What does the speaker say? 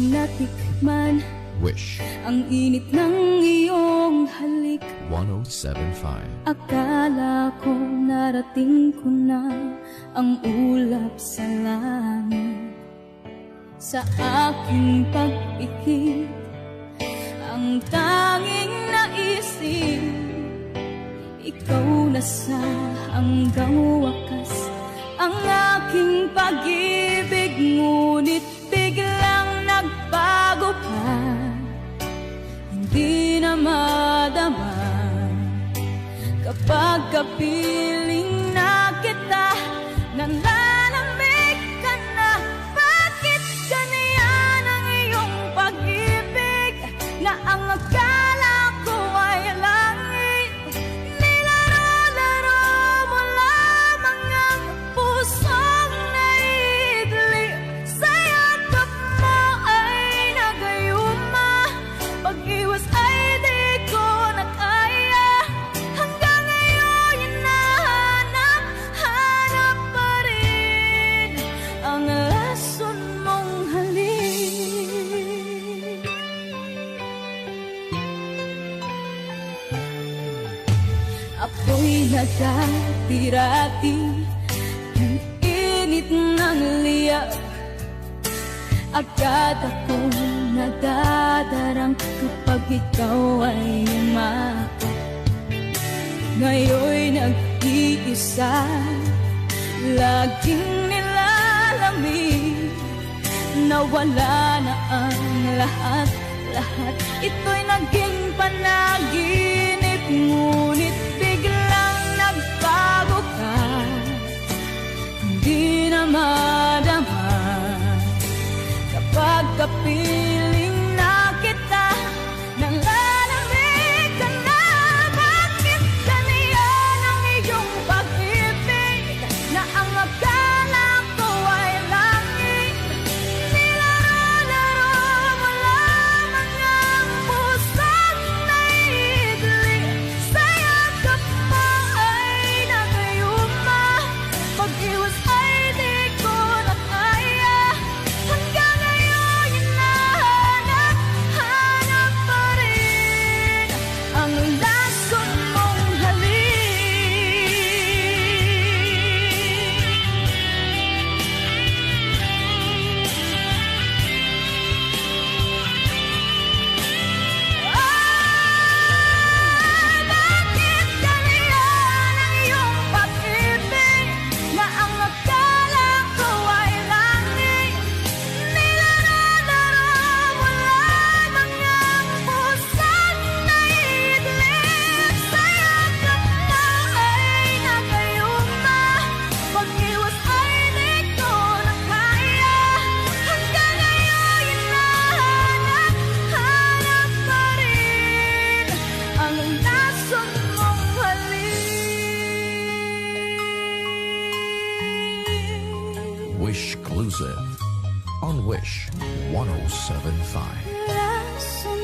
natikman Wish ang init ng iyong halik. 1075. Akala ko narating ko na ang ulap sa langit. Sa aking pag-ikip, ang tanging naisip, ikaw na sa hanggang wakas. Ang aking pag-ibig, ngunit biglang nagbago ka. Hindi na madama kapag kapiling na kita, nanlalamig ka na. Bakit ganyan ang iyong pag-ibig, na ang akala ko ay langit? Nilaro-laro mo lamang ang pusong naidli. Sa yakap mo ay nagayuma, pag-iwas ay di ko na kaya. Hanggang ngayon hinahanap-hanap pa rin ang lason mong halik. Ako'y nagkatirati ng init ng liyak. Agad akong nadadarang kapag ikaw ay umakot. Ngayon'y nag-iisa, laging nilalamig. Nawala na ang lahat-lahat, ito'y naging panaginip. Ngunit biglang nagbago ka, hindi na madama kapag kapiling na kita, nanlalamig ka na. Bakit ganyan ang iyong pag-ibig, na ang akala ko ay langit? Nilaro-laro mo lamang ang pusong naidli. Sa yakap mo ay nagayuma, pag-iwas ay di ko na kaya. Hanggang ngayon hinahanap-hanap pa rin ang lason mong halik. Bakit ganyan ang iyong pag-ibig, na ang akala ko ay langit? Nilaro-laro mo lamang ang pusong naidlip. Sa yakap mo ay nagayuma, pag-iwas ay di ko na kaya. Hanggang ngayon hinahanap-hanap pa rin ang lason mong halik. Wish Exclusive on Wish 1075. Lason